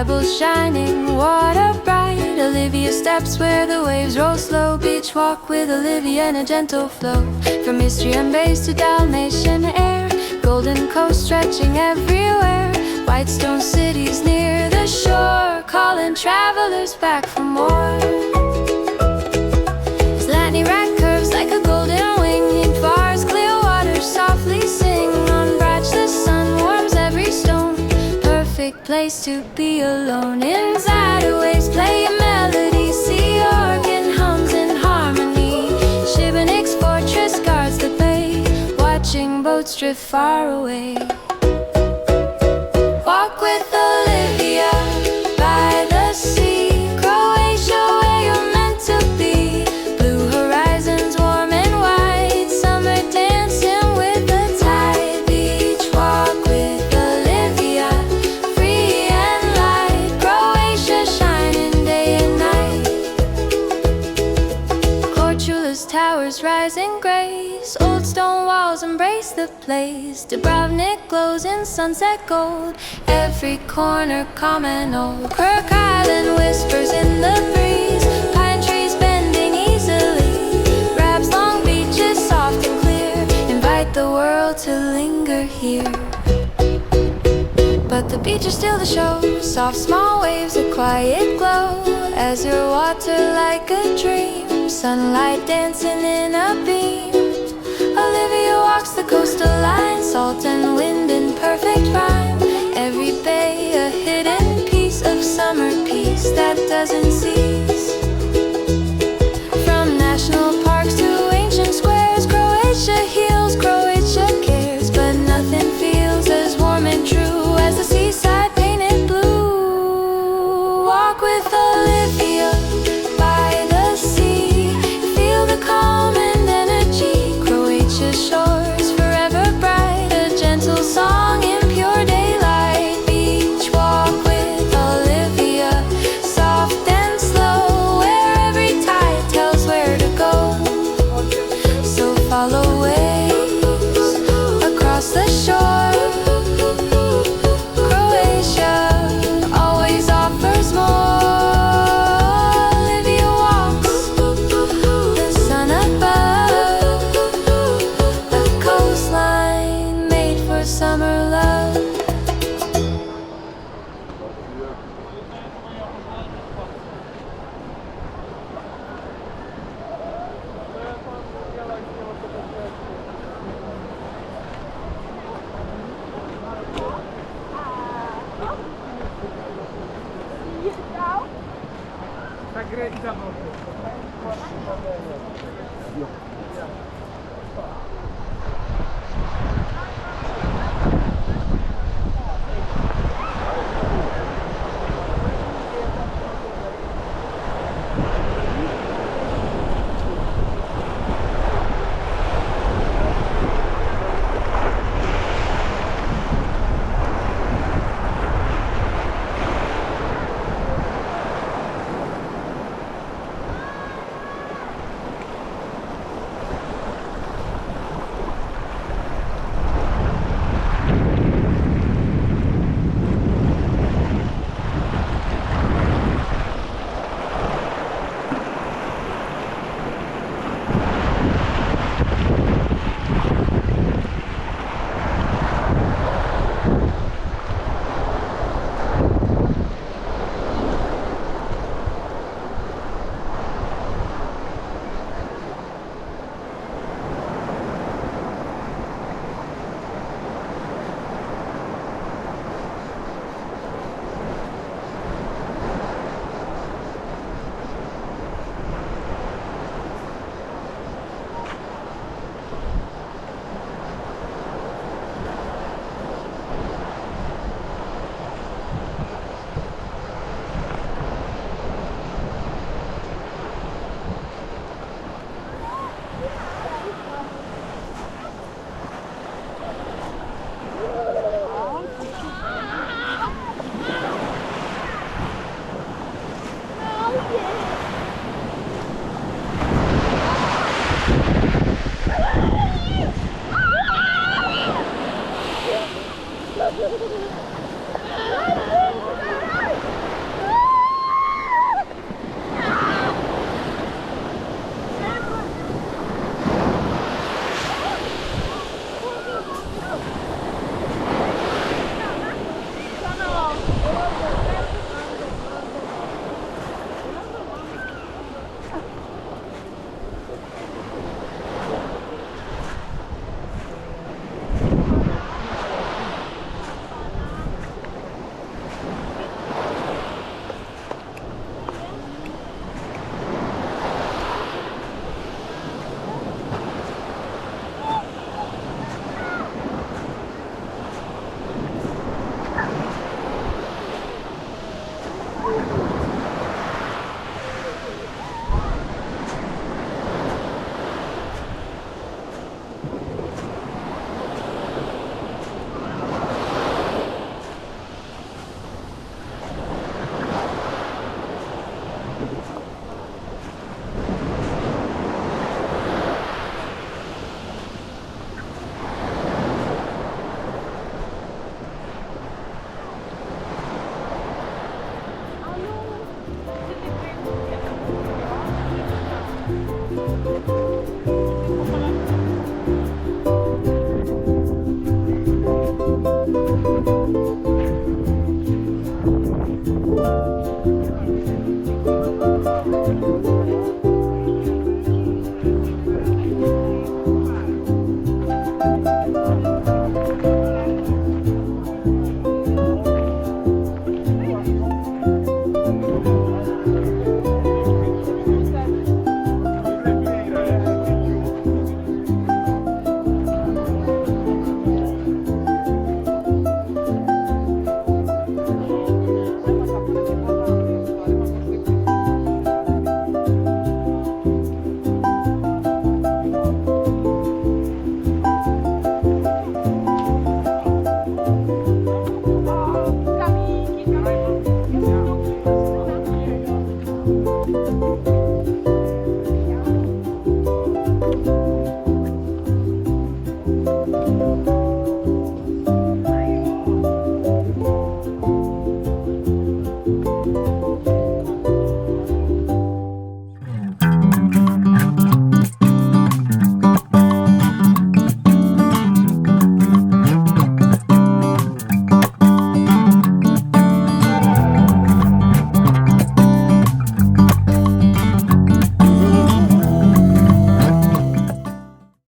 pebbles shining, water bright. Olivia steps where the waves roll slow. Beach walk with Olivia in a gentle flow. From Istrian bays to Dalmatian air, golden coast stretching everywhere. White stone cities near the shore, calling travelers back for more. Slanty rack curves like a golden wing, in bars clear waters softly sing. On Bratch the sun warms every stone, perfect place to be alone. Inside waves play a melody, sea organ hums in harmony. Šibenik's fortress guards the bay, watching boats drift far away. Walk with Olivia by the sea, Croatia where you're meant to be. Blue horizons warm and wide, summer dancing with the tide. Beach walk with Olivia, free and light. Croatia shining day and night. Cortula's towers rise in grace, old stone walls embrace the place. Dubrovnik glows in sunset gold, every corner calm and old. Kirk Island whispers in the breeze, pine trees bending easily. Rab's long beaches soft and clear, invite the world to linger here. But the beach is still the show, soft small waves, a quiet glow. Azure water like a dream, sunlight dancing in a beam. Olivia walks the coastal line, salt and wind in perfect rhyme. Every bay a hidden piece of summer peace that doesn't cease. From national parks to ancient squares, Croatia heals, Croatia cares. But nothing feels as warm and true as the seaside painted blue. Walk with Olivia by the sea, feel the calm and energy. Croatia's shores forever bright, a gentle song in pure daylight. Beach walk with Olivia, soft and slow, where every tide tells where to go. So follow waves across the shore. Croatia always offers more. Olivia walks the sun above, a coastline made for summer love. Tak gre i za boku.